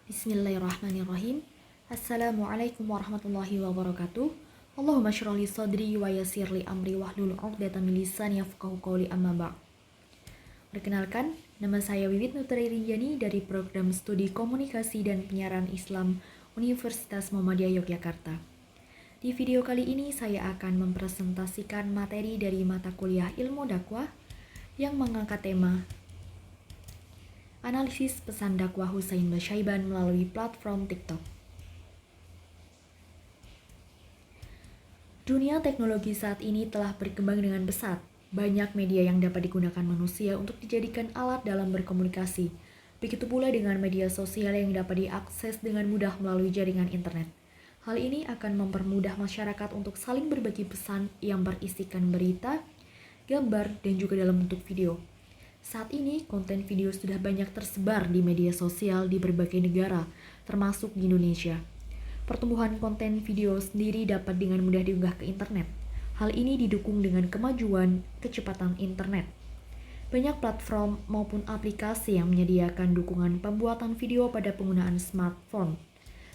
Bismillahirrahmanirrahim. Assalamualaikum warahmatullahi wabarakatuh. Allahumma syrah li sadri wa yassir li amri wahlul 'uqdatam min lisani yafqahu qawli amma ba'd. Perkenalkan, nama saya Wiwit Nutri Rinjani dari Program Studi Komunikasi dan Penyiaran Islam Universitas Muhammadiyah Yogyakarta. Di video kali ini saya akan mempresentasikan materi dari mata kuliah Ilmu Dakwah yang mengangkat tema Analisis Pesan Dakwah Husain Basyaiban melalui platform TikTok. Dunia teknologi saat ini telah berkembang dengan pesat. Banyak media yang dapat digunakan manusia untuk dijadikan alat dalam berkomunikasi. Begitu pula dengan media sosial yang dapat diakses dengan mudah melalui jaringan internet. Hal ini akan mempermudah masyarakat untuk saling berbagi pesan yang berisikan berita, gambar, dan juga dalam bentuk video. Saat ini, konten video sudah banyak tersebar di media sosial di berbagai negara, termasuk di Indonesia. Pertumbuhan konten video sendiri dapat dengan mudah diunggah ke internet. Hal ini didukung dengan kemajuan kecepatan internet. Banyak platform maupun aplikasi yang menyediakan dukungan pembuatan video pada penggunaan smartphone.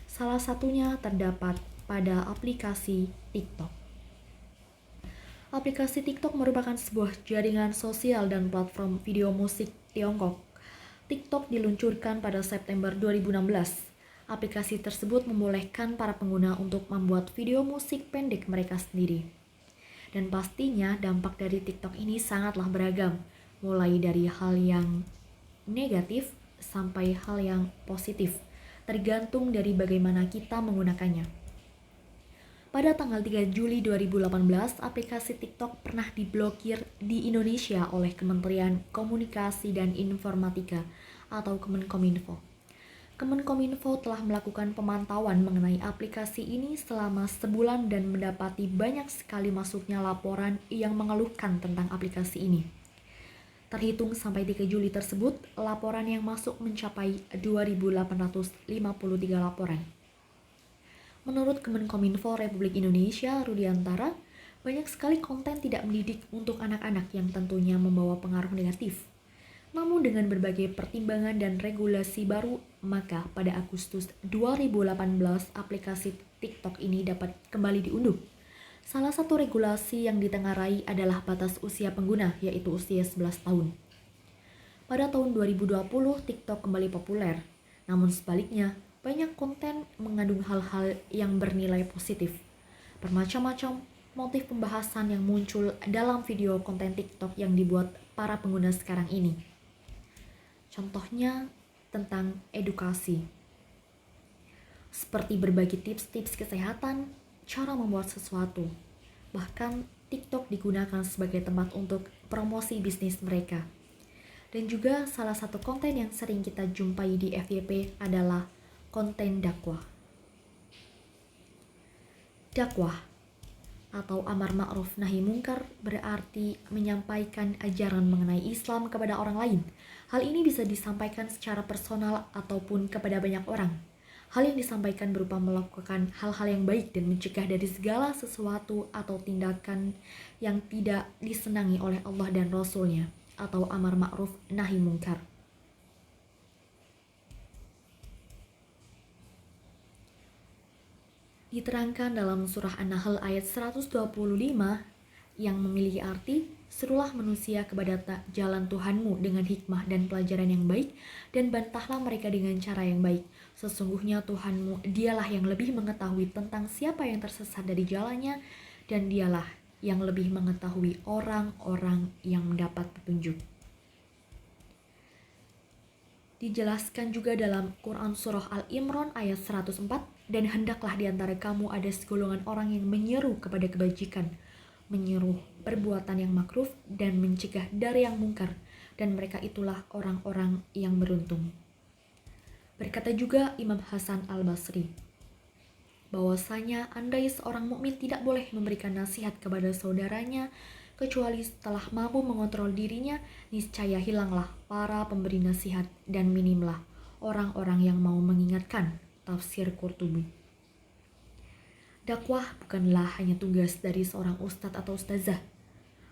Salah satunya terdapat pada aplikasi TikTok. Aplikasi TikTok merupakan sebuah jaringan sosial dan platform video musik Tiongkok. TikTok diluncurkan pada September 2016. Aplikasi tersebut membolehkan para pengguna untuk membuat video musik pendek mereka sendiri. Dan pastinya dampak dari TikTok ini sangatlah beragam, mulai dari hal yang negatif sampai hal yang positif, tergantung dari bagaimana kita menggunakannya. Pada tanggal 3 Juli 2018, aplikasi TikTok pernah diblokir di Indonesia oleh Kementerian Komunikasi dan Informatika atau Kemenkominfo. Kemenkominfo telah melakukan pemantauan mengenai aplikasi ini selama sebulan dan mendapati banyak sekali masuknya laporan yang mengeluhkan tentang aplikasi ini. Terhitung sampai 3 Juli tersebut, laporan yang masuk mencapai 2.853 laporan. Menurut Kemenkominfo Republik Indonesia, Rudiantara, banyak sekali konten tidak mendidik untuk anak-anak yang tentunya membawa pengaruh negatif. Namun dengan berbagai pertimbangan dan regulasi baru, maka pada Agustus 2018 aplikasi TikTok ini dapat kembali diunduh. Salah satu regulasi yang ditengarai adalah batas usia pengguna, yaitu usia 11 tahun. Pada tahun 2020, TikTok kembali populer. Namun sebaliknya, banyak konten mengandung hal-hal yang bernilai positif. Bermacam-macam motif pembahasan yang muncul dalam video konten TikTok yang dibuat para pengguna sekarang ini. Contohnya tentang edukasi, seperti berbagi tips-tips kesehatan, cara membuat sesuatu. Bahkan TikTok digunakan sebagai tempat untuk promosi bisnis mereka. Dan juga salah satu konten yang sering kita jumpai di FYP adalah konten dakwah. Dakwah atau amar ma'ruf nahi mungkar berarti menyampaikan ajaran mengenai Islam kepada orang lain. Hal ini bisa disampaikan secara personal ataupun kepada banyak orang. Hal yang disampaikan berupa melakukan hal-hal yang baik dan mencegah dari segala sesuatu atau tindakan yang tidak disenangi oleh Allah dan Rasul-Nya atau amar ma'ruf nahi mungkar. Diterangkan dalam surah An-Nahl ayat 125 yang memiliki arti, serulah manusia kepada jalan Tuhanmu dengan hikmah dan pelajaran yang baik, dan bantahlah mereka dengan cara yang baik. Sesungguhnya Tuhanmu, dialah yang lebih mengetahui tentang siapa yang tersesat dari jalannya, dan dialah yang lebih mengetahui orang-orang yang mendapat petunjuk. Dijelaskan juga dalam Quran Surah Al-Imran ayat 104, dan hendaklah di antara kamu ada segolongan orang yang menyeru kepada kebajikan, menyeru perbuatan yang makruf, dan mencegah dari yang mungkar, dan mereka itulah orang-orang yang beruntung. Berkata juga Imam Hasan Al-Basri, bahwasanya andai seorang mukmin tidak boleh memberikan nasihat kepada saudaranya, kecuali setelah mampu mengontrol dirinya, niscaya hilanglah para pemberi nasihat dan minimlah orang-orang yang mau mengingatkan. Tafsir Qurtubi. Dakwah bukanlah hanya tugas dari seorang ustadz atau ustazah.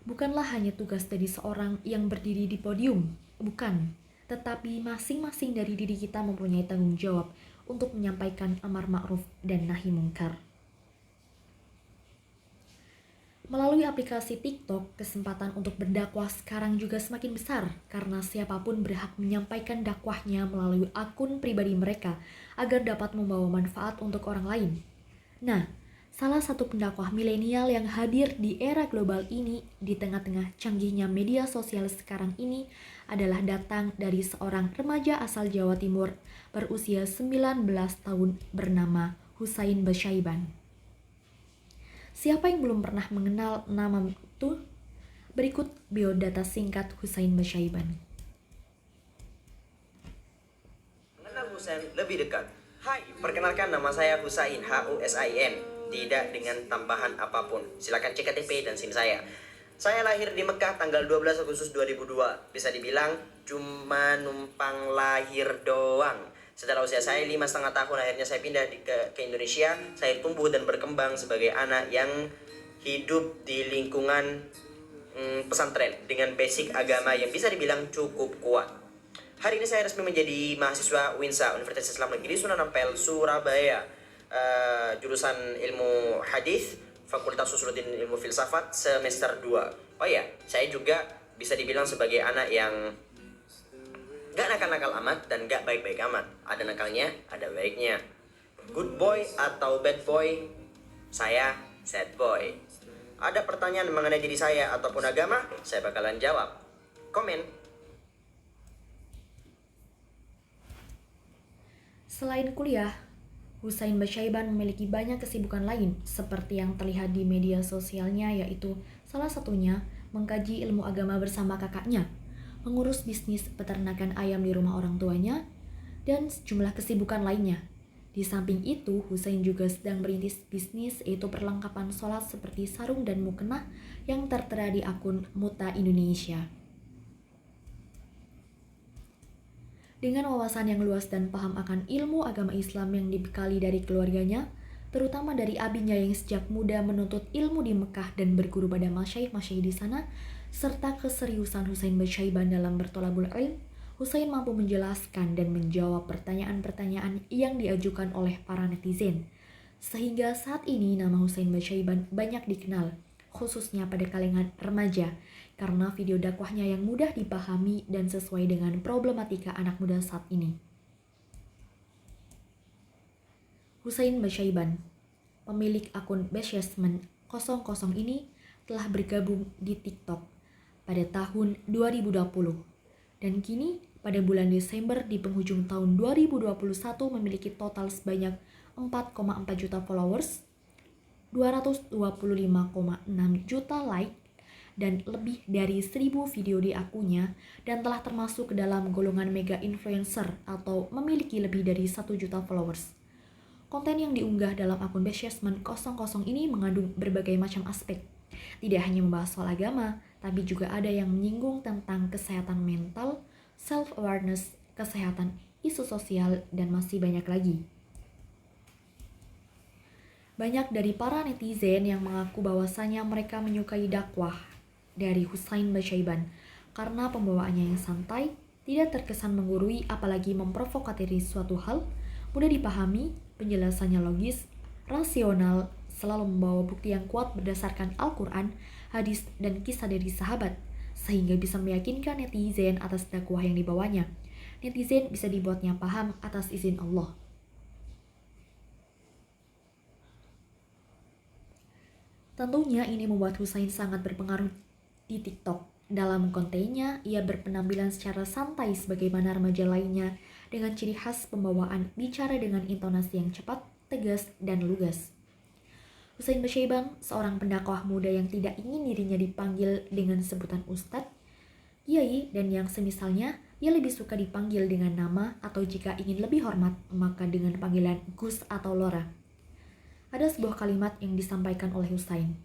Bukanlah hanya tugas dari seorang yang berdiri di podium. Bukan. Tetapi masing-masing dari diri kita mempunyai tanggung jawab untuk menyampaikan amar ma'ruf dan nahi mungkar. Melalui aplikasi TikTok, kesempatan untuk berdakwah sekarang juga semakin besar karena siapapun berhak menyampaikan dakwahnya melalui akun pribadi mereka agar dapat membawa manfaat untuk orang lain. Nah, salah satu pendakwah milenial yang hadir di era global ini di tengah-tengah canggihnya media sosial sekarang ini adalah datang dari seorang remaja asal Jawa Timur berusia 19 tahun bernama Husain Basyaiban. Siapa yang belum pernah mengenal nama itu? Berikut biodata singkat Husain Basyaiban. Mengenal Husain lebih dekat. Hai, perkenalkan nama saya Husain, Husain. Tidak dengan tambahan apapun. Silakan cek KTP dan SIM saya. Saya lahir di Mekah tanggal 12 Agustus 2002. Bisa dibilang cuma numpang lahir doang. Setelah usia saya 5,5 tahun, akhirnya saya pindah ke Indonesia. Saya tumbuh dan berkembang sebagai anak yang hidup di lingkungan pesantren dengan basic agama yang bisa dibilang cukup kuat. Hari ini saya resmi menjadi mahasiswa UINSA, Universitas Islam Negeri Sunan Ampel, Surabaya. Jurusan ilmu hadis, Fakultas Usuluddin Ilmu Filsafat, semester 2. Oh ya, saya juga bisa dibilang sebagai anak yang gak nakal-nakal amat dan gak baik-baik amat. Ada nakalnya, ada baiknya. Good boy atau bad boy? Saya sad boy. Ada pertanyaan mengenai diri saya ataupun agama? Saya bakalan jawab. Komen. Selain kuliah, Husain Basyaiban memiliki banyak kesibukan lain seperti yang terlihat di media sosialnya, yaitu salah satunya mengkaji ilmu agama bersama kakaknya, mengurus bisnis peternakan ayam di rumah orang tuanya, dan sejumlah kesibukan lainnya. Di samping itu, Husain juga sedang merintis bisnis yaitu perlengkapan sholat seperti sarung dan mukena yang tertera di akun Muta Indonesia. Dengan wawasan yang luas dan paham akan ilmu agama Islam yang dibekali dari keluarganya, terutama dari abinya yang sejak muda menuntut ilmu di Mekah dan berguru pada masyaikh-masyaikh di sana, serta keseriusan Husain Basyaiban dalam bertolabul ilm, Husain mampu menjelaskan dan menjawab pertanyaan-pertanyaan yang diajukan oleh para netizen. Sehingga saat ini nama Husain Basyaiban banyak dikenal, khususnya pada kalangan remaja, karena video dakwahnya yang mudah dipahami dan sesuai dengan problematika anak muda saat ini. Husain Basyaiban, pemilik akun Basyasman 00 ini telah bergabung di TikTok pada tahun 2020 dan kini pada bulan Desember di penghujung tahun 2021 memiliki total sebanyak 4,4 juta followers, 225,6 juta like, dan lebih dari 1.000 video di akunnya dan telah termasuk ke dalam golongan mega influencer atau memiliki lebih dari 1 juta followers. Konten yang diunggah dalam akun Basyasman 00 ini mengandung berbagai macam aspek. Tidak hanya membahas soal agama, tapi juga ada yang menyinggung tentang kesehatan mental, self-awareness, kesehatan, isu sosial, dan masih banyak lagi. Banyak dari para netizen yang mengaku bahwasanya mereka menyukai dakwah dari Husain Basyaiban karena pembawaannya yang santai, tidak terkesan menggurui apalagi memprovokatori suatu hal, mudah dipahami, penjelasannya logis, rasional, selalu membawa bukti yang kuat berdasarkan Al-Quran, hadis, dan kisah dari sahabat, sehingga bisa meyakinkan netizen atas dakwah yang dibawanya. Netizen bisa dibuatnya paham atas izin Allah. Tentunya ini membuat Husain sangat berpengaruh di TikTok. Dalam kontennya, ia berpenampilan secara santai sebagaimana remaja lainnya dengan ciri khas pembawaan bicara dengan intonasi yang cepat, tegas, dan lugas. Husain Basyaiban, seorang pendakwah muda yang tidak ingin dirinya dipanggil dengan sebutan ustadz, kiai, dan yang semisalnya, ia lebih suka dipanggil dengan nama atau jika ingin lebih hormat, maka dengan panggilan Gus atau Lora. Ada sebuah kalimat yang disampaikan oleh Husain.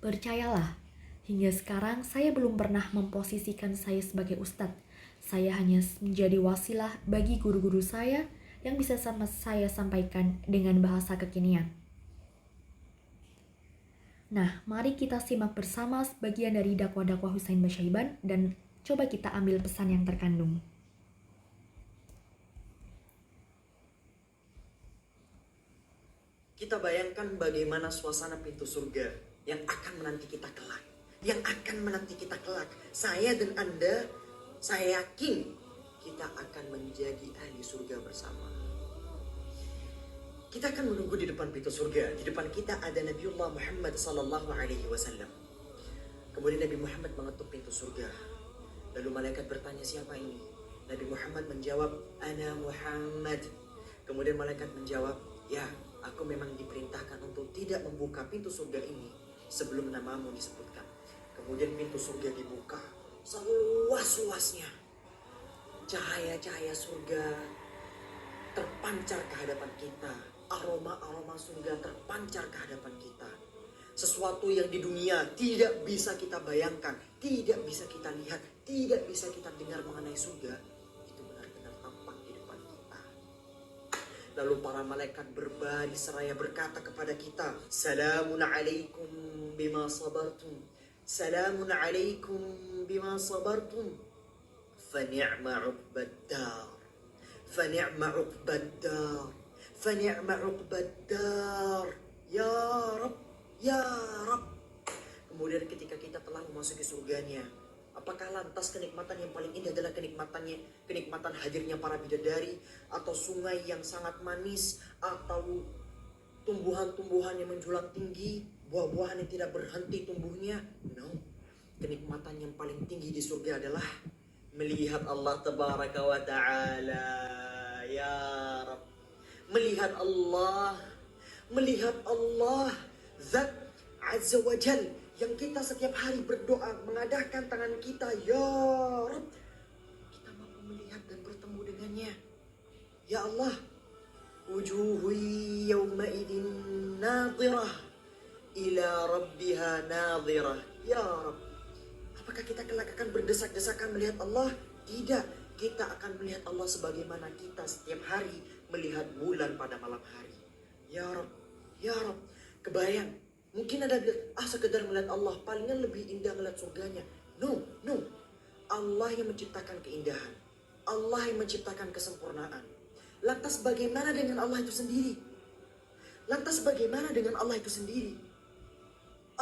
Percayalah, hingga sekarang saya belum pernah memposisikan saya sebagai ustadz. Saya hanya menjadi wasilah bagi guru-guru saya yang bisa saya sampaikan dengan bahasa kekinian. Nah, mari kita simak bersama sebagian dari dakwah-dakwah Husain Basyaiban dan coba kita ambil pesan yang terkandung. Kita bayangkan bagaimana suasana pintu surga yang akan menanti kita kelak. Yang akan menanti kita kelak. Saya dan Anda, saya yakin kita akan menjadi ahli surga bersama. Kita akan menunggu di depan pintu surga. Di depan kita ada Nabiullah Muhammad sallallahu alaihi wasallam. Kemudian Nabi Muhammad mengetuk pintu surga. Lalu malaikat bertanya, siapa ini? Nabi Muhammad menjawab, Ana Muhammad. Kemudian malaikat menjawab, ya, aku memang diperintahkan untuk tidak membuka pintu surga ini sebelum namamu disebutkan. Kemudian pintu surga dibuka seluas-luasnya. Cahaya-cahaya surga terpancar ke hadapan kita. Aroma-aroma surga terpancar ke hadapan kita. Sesuatu yang di dunia tidak bisa kita bayangkan, tidak bisa kita lihat, tidak bisa kita dengar mengenai surga, itu benar-benar tampak di depan kita. Lalu para malaikat berbaris seraya berkata kepada kita, Salamun alaikum bima sabartum. Salamun alaikum bima sabartum. Fani'ma uqbad dar. Fani'ma uqbad dar. Fani'ma uqbad dar. Ya Rabb, ya Rabb. Kemudian ketika kita telah memasuki surganya, apakah lantas kenikmatan yang paling indah adalah kenikmatan hadirnya para bidadari, atau sungai yang sangat manis, atau tumbuhan-tumbuhan yang menjulang tinggi, buah-buahan yang tidak berhenti tumbuhnya? No. Kenikmatan yang paling tinggi di surga adalah melihat Allah tabaraka wa ta'ala. Ya Rabb. Melihat Allah Zat Azza wa Jal, yang kita setiap hari berdoa, mengadakan tangan kita, Ya Rabb, kita mampu melihat dan bertemu dengannya. Ya Allah, wujuhu yawmaidin nadhirah ila rabbiha nadhirah. Ya Rabb, apakah kita kelak akan berdesak-desakan melihat Allah? Tidak, kita akan melihat Allah sebagaimana kita setiap hari melihat bulan pada malam hari. Ya Rabb, ya Rabb. Kebayang, mungkin ada sekedar melihat Allah, palingan lebih indah melihat surganya. No. Allah yang menciptakan keindahan, Allah yang menciptakan kesempurnaan. Lantas bagaimana dengan Allah itu sendiri?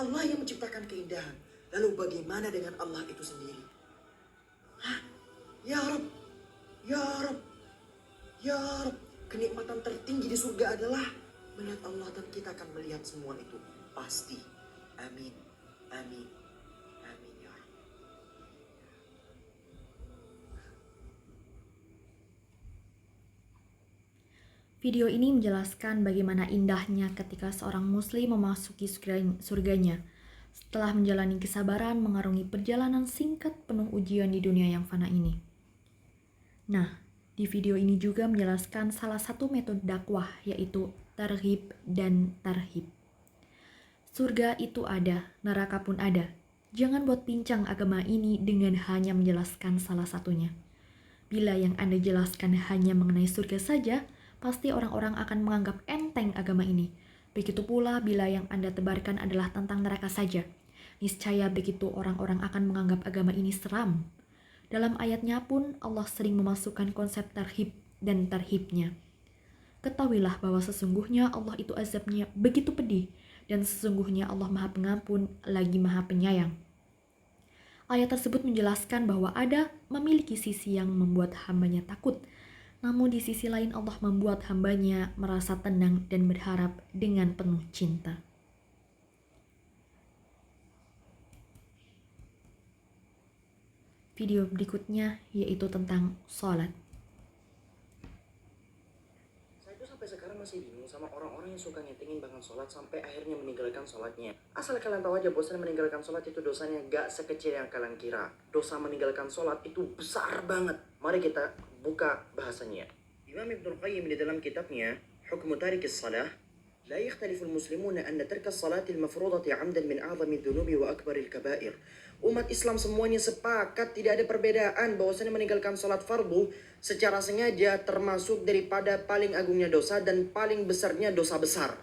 Allah yang menciptakan keindahan, lalu bagaimana dengan Allah itu sendiri? Ya Rabb, ya Rabb, ya Rabb. Kenikmatan tertinggi di surga adalah melihat Allah, dan kita akan melihat semua itu pasti. Amin, amin, amin ya Rabb. Video ini menjelaskan bagaimana indahnya ketika seorang muslim memasuki surganya setelah menjalani kesabaran mengarungi perjalanan singkat penuh ujian di dunia yang fana ini. Nah, di video ini juga menjelaskan salah satu metode dakwah, yaitu targhib dan tarhib. Surga itu ada, neraka pun ada. Jangan buat pincang agama ini dengan hanya menjelaskan salah satunya. Bila yang Anda jelaskan hanya mengenai surga saja, pasti orang-orang akan menganggap enteng agama ini. Begitu pula bila yang Anda tebarkan adalah tentang neraka saja. Niscaya begitu orang-orang akan menganggap agama ini seram. Dalam ayatnya pun Allah sering memasukkan konsep tarhib dan tarhibnya. Ketahuilah bahwa sesungguhnya Allah itu azabnya begitu pedih, dan sesungguhnya Allah Maha Pengampun lagi Maha Penyayang. Ayat tersebut menjelaskan bahwa ada memiliki sisi yang membuat hambanya takut, namun di sisi lain Allah membuat hambanya merasa tenang dan berharap dengan penuh cinta. Video berikutnya yaitu tentang sholat. Saya tuh sampai sekarang masih bingung sama orang-orang yang suka ngetengin bahkan sholat sampai akhirnya meninggalkan sholatnya. Asal kalian tahu aja, bosan meninggalkan sholat itu dosanya gak sekecil yang kalian kira. Dosa meninggalkan sholat itu besar banget. Mari kita buka bahasanya. Imam Ibnul Qayyim di dalam kitabnya Hukmu Tarikis Salah, لا يختلف المسلمون أن ترك الصلاة المفروضة عمدا من أعظم الذنوب وأكبر الكبائر. Umat Islam semuanya sepakat, tidak ada perbedaan bahwasanya meninggalkan salat fardu secara sengaja termasuk daripada paling agungnya dosa dan paling besarnya dosa besar.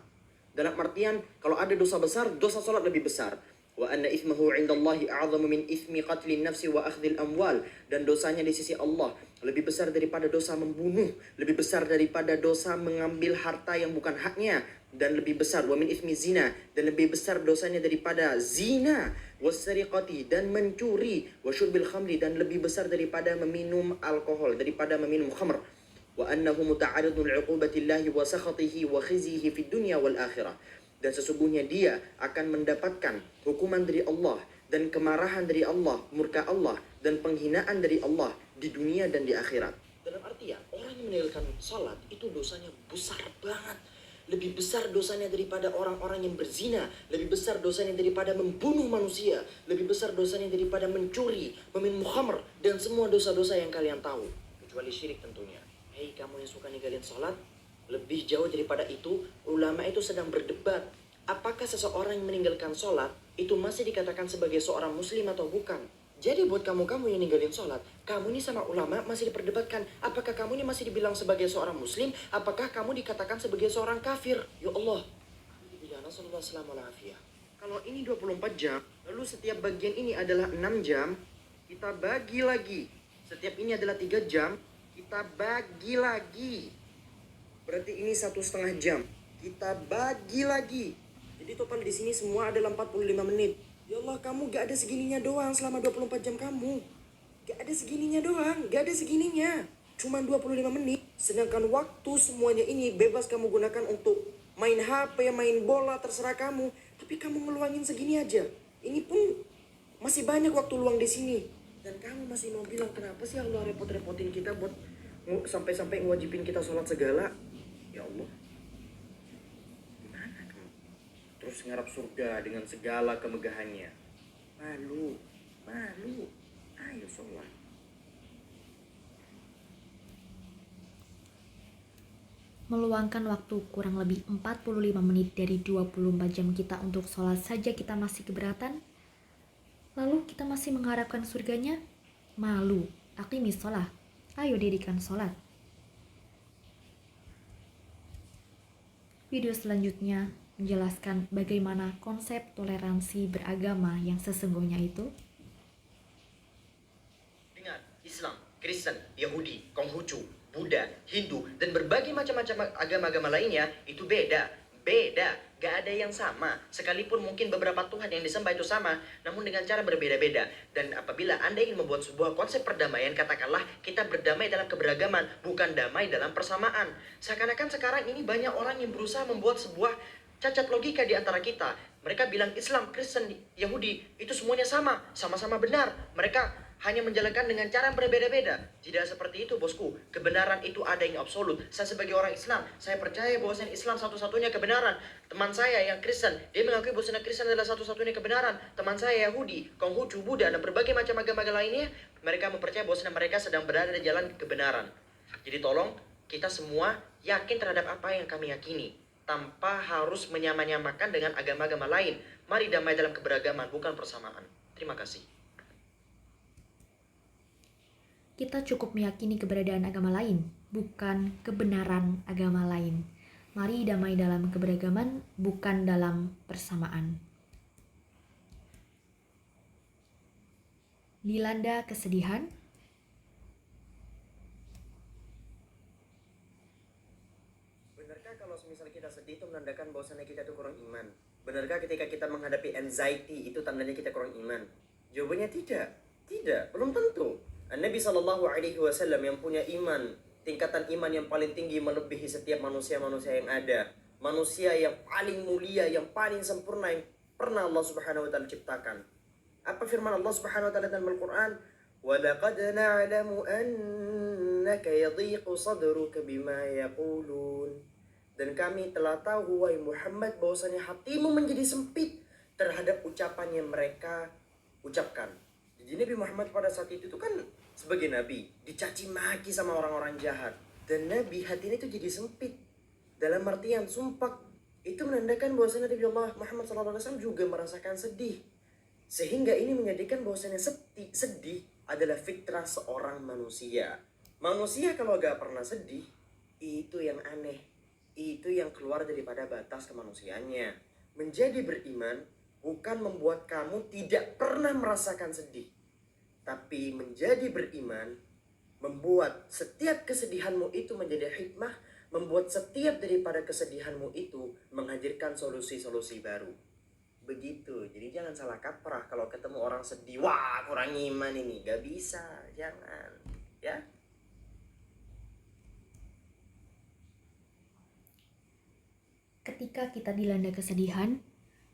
Dalam artian, kalau ada dosa besar, dosa salat lebih besar. Wa anna ithmahu 'indallahi a'zamu min ithmi qatlin nafsi wa akhdhil amwal, dan dosanya di sisi Allah lebih besar daripada dosa membunuh, lebih besar daripada dosa mengambil harta yang bukan haknya, dan lebih besar, wa min ithmi zina, dan lebih besar dosanya daripada zina, wasariqati, dan mencuri, wa syurbil khamri, dan lebih besar daripada meminum alkohol, daripada meminum khamr, wa annahu muta'aridun li'uqubatillahi wa sakhatihi wa khizyihi fid dunya wal akhirah, dan sesungguhnya dia akan mendapatkan hukuman dari Allah dan kemarahan dari Allah, murka Allah, dan penghinaan dari Allah di dunia dan di akhirat. Dalam artian, orang yang meninggalkan salat itu dosanya besar banget. Lebih besar dosanya daripada orang-orang yang berzina, lebih besar dosanya daripada membunuh manusia, lebih besar dosanya daripada mencuri, meminum khamr, dan semua dosa-dosa yang kalian tahu. Kecuali syirik tentunya. Hei kamu yang suka ninggalin salat, lebih jauh daripada itu, ulama itu sedang berdebat. Apakah seseorang yang meninggalkan sholat itu masih dikatakan sebagai seorang muslim atau bukan? Jadi buat kamu-kamu yang ninggalin sholat, kamu ini sama ulama masih diperdebatkan. Apakah kamu ini masih dibilang sebagai seorang muslim? Apakah kamu dikatakan sebagai seorang kafir? Ya Allah. Kalau ini 24 jam, lalu setiap bagian ini adalah 6 jam, kita bagi lagi. Setiap ini adalah 3 jam, kita bagi lagi. Berarti ini 1,5 jam. Kita bagi lagi. Jadi total di sini semua adalah 45 menit. Ya Allah, kamu gak ada segininya doang selama 24 jam kamu. Gak ada segininya doang. Gak ada segininya. Cuma 25 menit. Sedangkan waktu semuanya ini bebas kamu gunakan untuk main HP, main bola, terserah kamu. Tapi kamu ngeluangin segini aja. Ini pun masih banyak waktu luang di sini. Dan kamu masih mau bilang kenapa sih Allah repot-repotin kita buat sampai-sampai ngewajibin kita sholat segala. Ya Allah, gimana kamu terus ngarap surga dengan segala kemegahannya? Malu, ayo sholat. Meluangkan waktu kurang lebih 45 menit dari 24 jam kita untuk sholat saja kita masih keberatan, lalu kita masih mengharapkan surganya? Malu. Aqimis sholat, ayo dirikan sholat. Video selanjutnya menjelaskan bagaimana konsep toleransi beragama yang sesungguhnya itu. Dengan Islam, Kristen, Yahudi, Konghucu, Buddha, Hindu, dan berbagai macam-macam agama-agama lainnya itu beda. Gak ada yang sama. Sekalipun mungkin beberapa Tuhan yang disembah itu sama, namun dengan cara berbeda-beda. Dan apabila Anda ingin membuat sebuah konsep perdamaian, katakanlah kita berdamai dalam keberagaman, bukan damai dalam persamaan. Seakan-akan sekarang ini banyak orang yang berusaha membuat sebuah cacat logika di antara kita. Mereka bilang Islam, Kristen, Yahudi itu semuanya sama-sama benar. Mereka hanya menjalankan dengan cara yang berbeda-beda. Tidak seperti itu, bosku. Kebenaran itu ada yang absolut. Saya sebagai orang Islam, saya percaya bahwasanya Islam satu-satunya kebenaran. Teman saya yang Kristen, dia mengakui bahwasanya Kristen adalah satu-satunya kebenaran. Teman saya Yahudi, Konghucu, Buddha, dan berbagai macam agama lainnya, mereka mempercayai bahwasanya mereka sedang berada di jalan kebenaran. Jadi tolong kita semua yakin terhadap apa yang kami yakini, tanpa harus menyamakan dengan agama-agama lain. Mari damai dalam keberagaman, bukan persamaan. Terima kasih. Kita cukup meyakini keberadaan agama lain, bukan kebenaran agama lain. Mari damai dalam keberagaman, bukan dalam persamaan. Dilanda kesedihan. Benarkah kalau misalnya kita sedih itu menandakan bahwasannya kita itu kurang iman? Benarkah ketika kita menghadapi anxiety itu tandanya kita kurang iman? Jawabannya tidak. Tidak, belum tentu. Nabi SAW yang punya iman, tingkatan iman yang paling tinggi melebihi setiap manusia-manusia yang ada. Manusia yang paling mulia, yang paling sempurna yang pernah Allah Subhanahu wa taala ciptakan. Apa firman Allah Subhanahu wa taala dalam Al-Qur'an? "Wa laqad na'lamu annaka yadhiqu sadruka bima yaqulun." Dan kami telah tahu wahai Muhammad bahwasanya hatimu menjadi sempit terhadap ucapan yang mereka ucapkan. Jadi Nabi Muhammad pada saat itu kan sebagai Nabi dicaci maki sama orang-orang jahat. Dan Nabi hatinya itu jadi sempit. Dalam artian sumpah itu menandakan bahwasanya Nabi Allah Muhammad SAW juga merasakan sedih. Sehingga ini menjadikan bahwasanya sedih adalah fitrah seorang manusia. Manusia kalau gak pernah sedih, itu yang aneh. Itu yang keluar daripada batas kemanusiaannya. Menjadi beriman bukan membuat kamu tidak pernah merasakan sedih. Tapi menjadi beriman membuat setiap kesedihanmu itu menjadi hikmah, membuat setiap daripada kesedihanmu itu menghadirkan solusi-solusi baru. Begitu, jadi jangan salah kaprah kalau ketemu orang sedih, wah kurang iman ini, gak bisa, jangan, ya. Ketika kita dilanda kesedihan,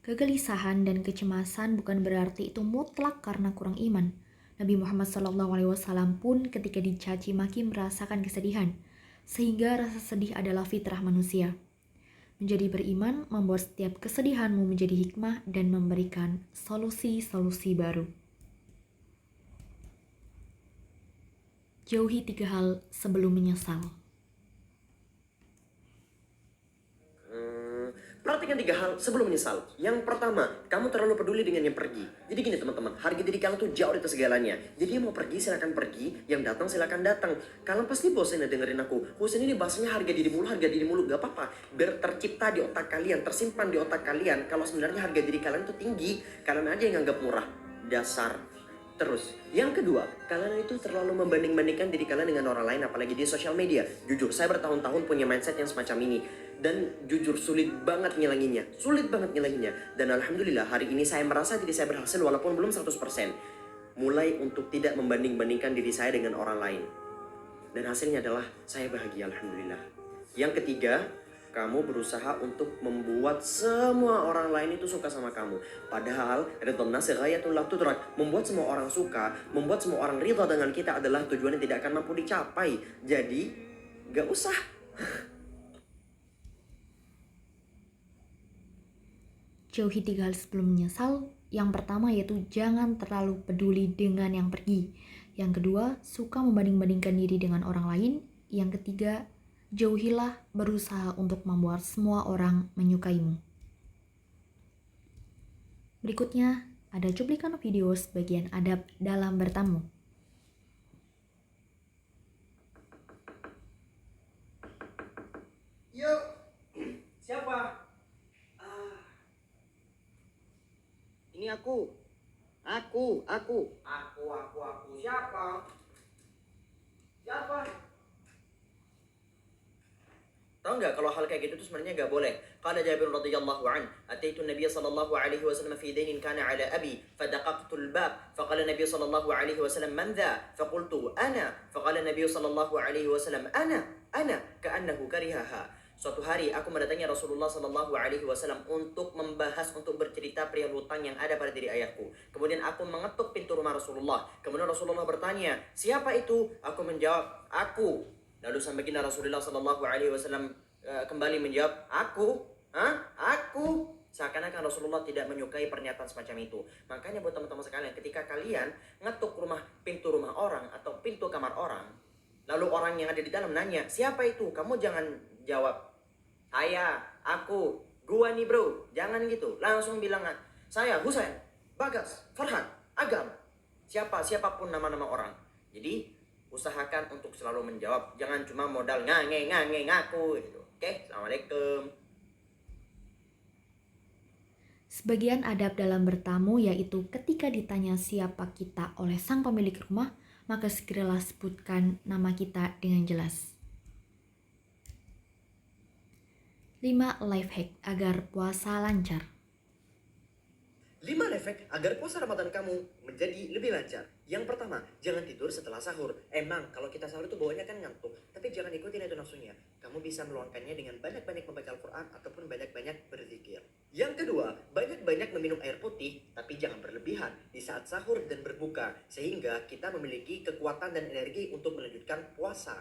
kegelisahan dan kecemasan bukan berarti itu mutlak karena kurang iman. Nabi Muhammad SAW pun ketika dicaci maki merasakan kesedihan, sehingga rasa sedih adalah fitrah manusia. Menjadi beriman membuat setiap kesedihanmu menjadi hikmah dan memberikan solusi-solusi baru. Jauhi 3 hal sebelum menyesal. Perhatikan 3 hal sebelum menyesal. Yang pertama, kamu terlalu peduli dengan yang pergi. Jadi gini teman-teman, harga diri kalian tuh jauh di atas segalanya. Jadi yang mau pergi silakan pergi, yang datang silakan datang. Kalian pasti bosan ya dengerin aku. Bosan ini bahasanya harga diri mulu, gak apa-apa. Biar tercipta di otak kalian, tersimpan di otak kalian. Kalau sebenarnya harga diri kalian tuh tinggi, kalian aja yang anggap murah. Dasar. Terus, yang kedua, kalian itu terlalu membanding-bandingkan diri kalian dengan orang lain, apalagi di sosial media. Jujur, saya bertahun-tahun punya mindset yang semacam ini. Dan jujur, sulit banget ngilanginnya. Dan alhamdulillah, hari ini saya merasa diri saya berhasil walaupun belum 100%. Mulai untuk tidak membanding-bandingkan diri saya dengan orang lain. Dan hasilnya adalah saya bahagia, alhamdulillah. Yang ketiga, kamu berusaha untuk membuat semua orang lain itu suka sama kamu. Padahal ridha nasi ghayatul la tudrak. Membuat semua orang suka, membuat semua orang ridha dengan kita adalah tujuan yang tidak akan mampu dicapai. Jadi, gak usah. Jauhi 3 hal sebelum menyesal. Yang pertama yaitu jangan terlalu peduli dengan yang pergi. Yang kedua, suka membanding-bandingkan diri dengan orang lain. Yang ketiga, jauhilah berusaha untuk membuat semua orang menyukaimu. Berikutnya, ada cuplikan video sebagian adab dalam bertamu. Yuk, siapa? Ini aku. Siapa? Tahu nggak kalau hal kayak gitu tuh sebenarnya nggak boleh. Qala Jabir radhiyallahu an, ataitu Nabiy sallallahu alaihi wasallam fi dainin kana ala abi, fadaqaqtu al-bab, faqala Nabiy sallallahu alaihi wasallam man dha? Faqultu ana, faqala Nabiy sallallahu alaihi wasallam ana, ka'annahu karihaha. Suatu hari aku mendatangi Rasulullah sallallahu alaihi wasallam untuk membahas, untuk bercerita perihal hutang yang ada pada diri ayahku. Kemudian aku mengetuk pintu rumah Rasulullah. Kemudian Rasulullah bertanya, "Siapa itu?" Aku menjawab, "Aku." Lalu sampai kini Rasulullah sallallahu alaihi wasallam kembali menjawab, "Aku? Aku?" Seakan-akan Rasulullah tidak menyukai pernyataan semacam itu. Makanya buat teman-teman sekalian, ketika kalian ngetuk pintu rumah orang atau pintu kamar orang, lalu orang yang ada di dalam nanya, "Siapa itu?" Kamu jangan jawab, "Saya, aku, gua nih bro." Jangan gitu. Langsung bilang, "Saya, Husain, Bagas, Farhan, Agam." Siapapun nama-nama orang. Jadi, usahakan untuk selalu menjawab. Jangan cuma modal ngaku gitu. Oke, Assalamualaikum. Sebagian adab dalam bertamu yaitu ketika ditanya siapa kita oleh sang pemilik rumah, maka segeralah sebutkan nama kita dengan jelas. 5 life hack agar puasa lancar. 5 efek agar puasa Ramadan kamu menjadi lebih lancar. Yang pertama, jangan tidur setelah sahur. Emang kalau kita sahur itu bawahnya kan ngantuk, tapi jangan ikutin itu nafsunya. Kamu bisa meluangkannya dengan banyak-banyak membaca Al-Quran ataupun banyak-banyak berzikir. Yang kedua, banyak-banyak meminum air putih, tapi jangan berlebihan di saat sahur dan berbuka, sehingga kita memiliki kekuatan dan energi untuk melanjutkan puasa.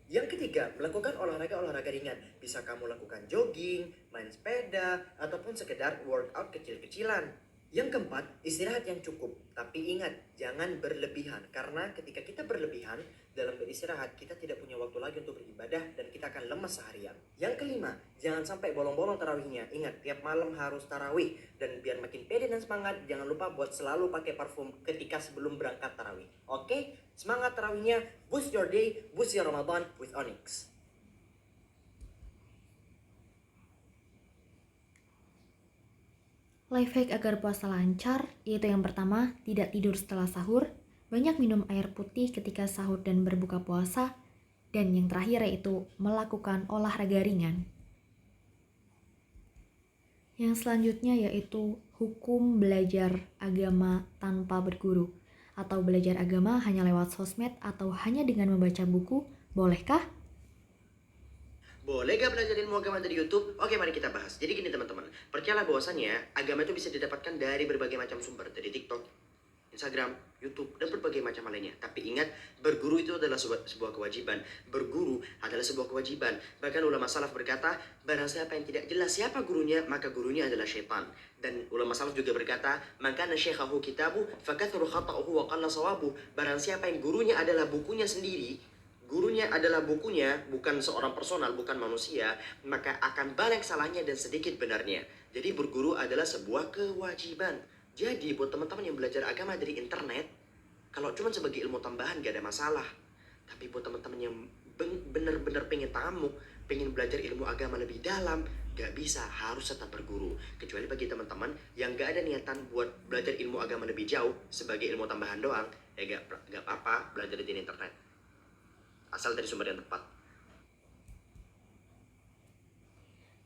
Yang ketiga, melakukan olahraga ringan. Bisa kamu lakukan jogging, main sepeda, ataupun sekedar workout kecil-kecilan. Yang keempat, istirahat yang cukup. Tapi ingat, jangan berlebihan. Karena ketika kita berlebihan dalam beristirahat, kita tidak punya waktu lagi untuk beribadah dan kita akan lemas seharian. Yang kelima, jangan sampai bolong-bolong tarawihnya. Ingat, tiap malam harus tarawih. Dan biar makin pede dan semangat, jangan lupa buat selalu pakai parfum ketika sebelum berangkat tarawih. Oke? Semangat tarawihnya, boost your day, boost your Ramadan with Onyx. Life hack agar puasa lancar yaitu yang pertama, tidak tidur setelah sahur, banyak minum air putih ketika sahur dan berbuka puasa, Dan yang terakhir yaitu melakukan olahraga ringan. Yang selanjutnya yaitu hukum belajar agama tanpa berguru, atau belajar agama hanya lewat sosmed atau hanya dengan membaca buku, bolehkah? Boleh gak belajar ilmu agama dari YouTube? Oke, mari kita bahas. Jadi gini teman-teman, percayalah bahwasannya agama itu bisa didapatkan dari berbagai macam sumber, dari TikTok, Instagram, YouTube, dan berbagai macam lainnya. Tapi ingat, berguru itu adalah sebuah kewajiban. Berguru adalah sebuah kewajiban. Bahkan ulama salaf berkata, barang siapa yang tidak jelas siapa gurunya, maka gurunya adalah syaitan. Dan ulama salaf juga berkata, maka nasyekhahu kitabu, fakathuru khata'uhu wa qalla sawabu. Barang siapa yang gurunya adalah bukunya sendiri, gurunya adalah bukunya, bukan seorang personal, bukan manusia, maka akan banyak salahnya dan sedikit benarnya. Jadi berguru adalah sebuah kewajiban. Jadi buat teman-teman yang belajar agama dari internet, kalau cuma sebagai ilmu tambahan gak ada masalah. Tapi buat teman-teman yang benar-benar pengen tamu, pengen belajar ilmu agama lebih dalam, gak bisa, harus tetap berguru. Kecuali bagi teman-teman yang gak ada niatan buat belajar ilmu agama lebih jauh sebagai ilmu tambahan doang, ya gak apa-apa belajar di internet. Asal dari sumber yang tepat.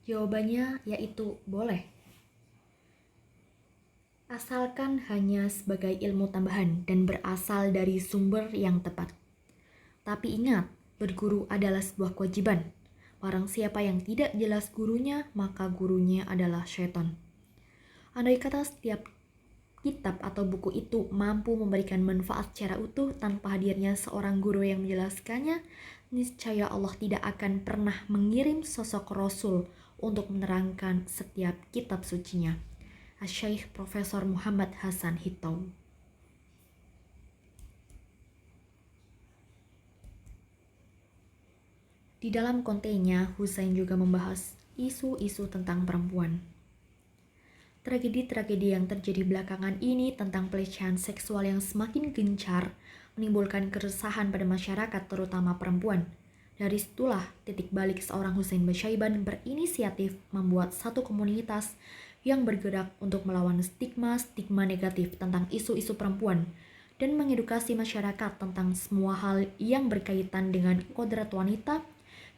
Jawabannya yaitu boleh. Asalkan hanya sebagai ilmu tambahan dan berasal dari sumber yang tepat. Tapi ingat, berguru adalah sebuah kewajiban. Barang siapa yang tidak jelas gurunya, maka gurunya adalah syaitan. Andai kata setiap kitab atau buku itu mampu memberikan manfaat secara utuh tanpa hadirnya seorang guru yang menjelaskannya, niscaya Allah tidak akan pernah mengirim sosok Rasul untuk menerangkan setiap kitab sucinya. Asy-Syaikh Profesor Muhammad Hasan Hitau. Di dalam kontennya, Husain juga membahas isu-isu tentang perempuan. Tragedi-tragedi yang terjadi belakangan ini tentang pelecehan seksual yang semakin gencar menimbulkan keresahan pada masyarakat, terutama perempuan. Dari situlah titik balik seorang Husain Basyaiban berinisiatif membuat satu komunitas yang bergerak untuk melawan stigma-stigma negatif tentang isu-isu perempuan dan mengedukasi masyarakat tentang semua hal yang berkaitan dengan kodrat wanita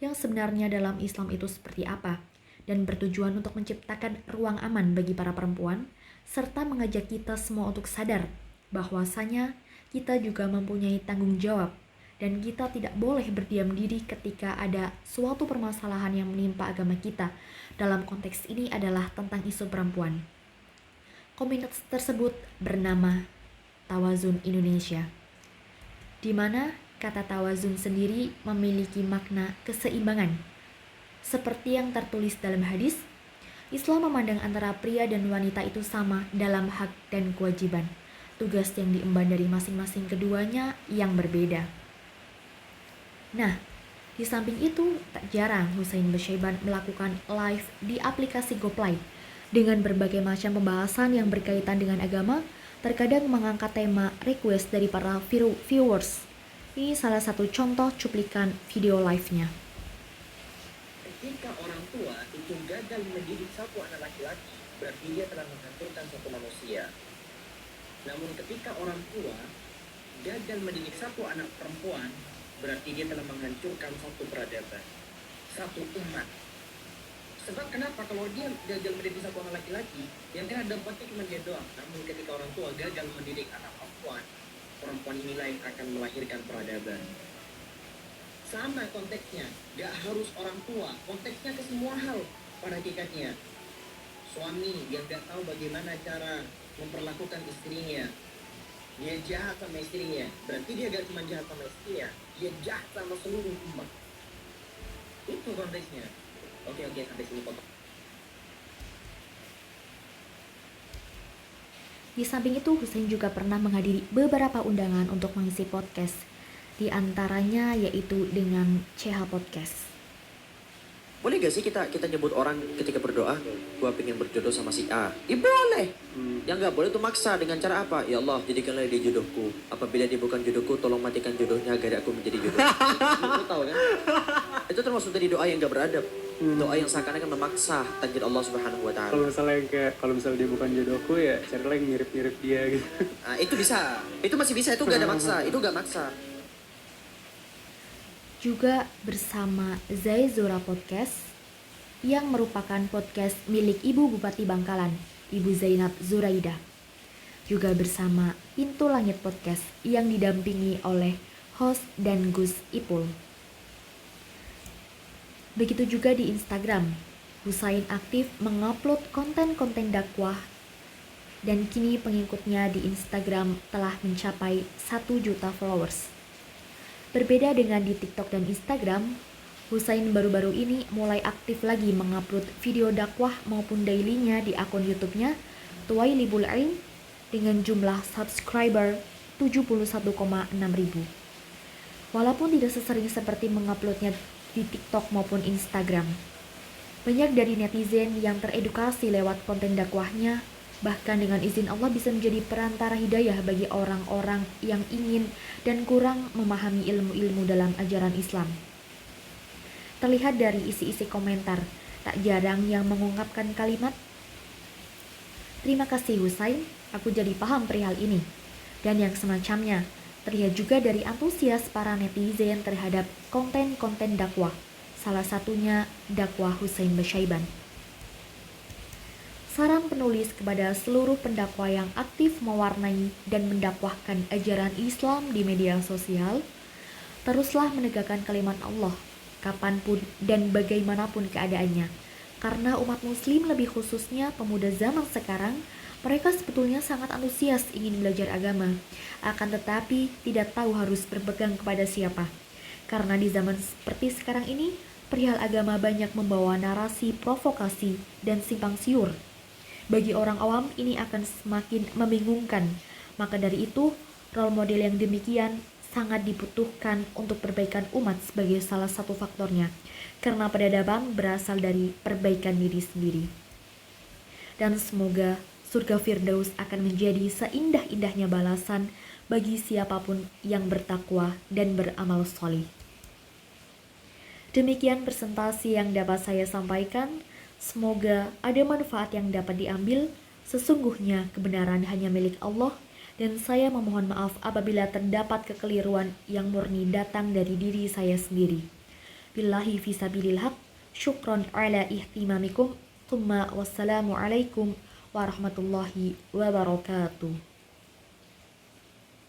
yang sebenarnya dalam Islam itu seperti apa, dan bertujuan untuk menciptakan ruang aman bagi para perempuan, serta mengajak kita semua untuk sadar bahwasanya kita juga mempunyai tanggung jawab dan kita tidak boleh berdiam diri ketika ada suatu permasalahan yang menimpa agama kita. Dalam konteks ini adalah tentang isu perempuan. Komunitas tersebut bernama Tawazun Indonesia, di mana kata tawazun sendiri memiliki makna keseimbangan. Seperti yang tertulis dalam hadis, Islam memandang antara pria dan wanita itu sama dalam hak dan kewajiban. Tugas yang diemban dari masing-masing keduanya yang berbeda. Nah, di samping itu, tak jarang Husain Basyaiban melakukan live di aplikasi GoPlay dengan berbagai macam pembahasan yang berkaitan dengan agama, terkadang mengangkat tema request dari para viewers. Ini salah satu contoh cuplikan video live-nya. Ketika orang tua itu gagal mendidik satu anak laki-laki, berarti dia telah menghancurkan satu manusia. Namun ketika orang tua gagal mendidik satu anak perempuan, berarti dia telah menghancurkan satu peradaban, satu umat. Sebab kenapa? Kalau dia gagal mendidik satu anak laki-laki, yang kena dampaknya cuma dia doang. Namun ketika orang tua gagal mendidik anak perempuan, perempuan inilah yang akan melahirkan peradaban. Sama konteksnya, gak harus orang tua, konteksnya ke semua hal pada hakikatnya. Suami yang gak tahu bagaimana cara memperlakukan istrinya, dia jahat sama istrinya, berarti dia gak cuma jahat sama istrinya, dia jahat sama seluruh umat. Itu konteksnya. Oke, sampai sini potong. Di samping itu, Husain juga pernah menghadiri beberapa undangan untuk mengisi podcast. Di antaranya yaitu dengan CH Podcast. Boleh gak sih kita nyebut orang ketika berdoa, gua pengen berjodoh sama si A? Ya boleh. Yang gak boleh tuh maksa. Dengan cara apa? Ya Allah, jadikanlah dia jodohku. Apabila dia bukan jodohku, tolong matikan jodohnya agar aku menjadi jodoh. Lu tahu kan? Itu termasuk dari doa yang gak beradab. Doa yang seakan-akan memaksa takdir Allah Subhanahu wa taala. Kalau misalnya dia bukan jodohku, ya carilah yang mirip-mirip dia gitu. Nah, itu bisa. Itu masih bisa, itu gak ada maksa. Itu gak maksa. juga bersama Zaizora Podcast yang merupakan podcast milik Ibu Bupati Bangkalan, Ibu Zainab Zuraida. Juga bersama Pintu Langit Podcast yang didampingi oleh host dan Gus Ipul. Begitu juga di Instagram, Husain aktif mengupload konten-konten dakwah dan kini pengikutnya di Instagram telah mencapai 1 juta followers. Berbeda dengan di TikTok dan Instagram, Husain baru-baru ini mulai aktif lagi mengupload video dakwah maupun dailynya di akun YouTube-nya Tuwailibul Ilm dengan jumlah subscriber 71,6 ribu. Walaupun tidak sesering seperti menguploadnya di TikTok maupun Instagram, banyak dari netizen yang teredukasi lewat konten dakwahnya, bahkan dengan izin Allah bisa menjadi perantara hidayah bagi orang-orang yang ingin dan kurang memahami ilmu-ilmu dalam ajaran Islam. Terlihat dari isi-isi komentar, tak jarang yang mengungkapkan kalimat, "Terima kasih Husain, aku jadi paham perihal ini." Dan yang semacamnya. Terlihat juga dari antusias para netizen terhadap konten-konten dakwah, salah satunya dakwah Husain Basyaiban. Saran penulis kepada seluruh pendakwah yang aktif mewarnai dan mendakwahkan ajaran Islam di media sosial, teruslah menegakkan kalimat Allah, kapanpun dan bagaimanapun keadaannya. Karena umat muslim, lebih khususnya pemuda zaman sekarang, mereka sebetulnya sangat antusias ingin belajar agama, akan tetapi tidak tahu harus berpegang kepada siapa. Karena di zaman seperti sekarang ini, perihal agama banyak membawa narasi provokasi dan simpang siur. Bagi orang awam ini akan semakin membingungkan. Maka dari itu, role model yang demikian sangat dibutuhkan untuk perbaikan umat sebagai salah satu faktornya. Karena peradaban berasal dari perbaikan diri sendiri. Dan semoga surga Firdaus akan menjadi seindah-indahnya balasan bagi siapapun yang bertakwa dan beramal sholih. Demikian presentasi yang dapat saya sampaikan. Semoga ada manfaat yang dapat diambil. Sesungguhnya kebenaran hanya milik Allah, dan saya memohon maaf apabila terdapat kekeliruan yang murni datang dari diri saya sendiri. Billahi fisabilil haq, syukron ala ihtimamikum, thumma wassalamualaikum warahmatullahi wabarakatuh.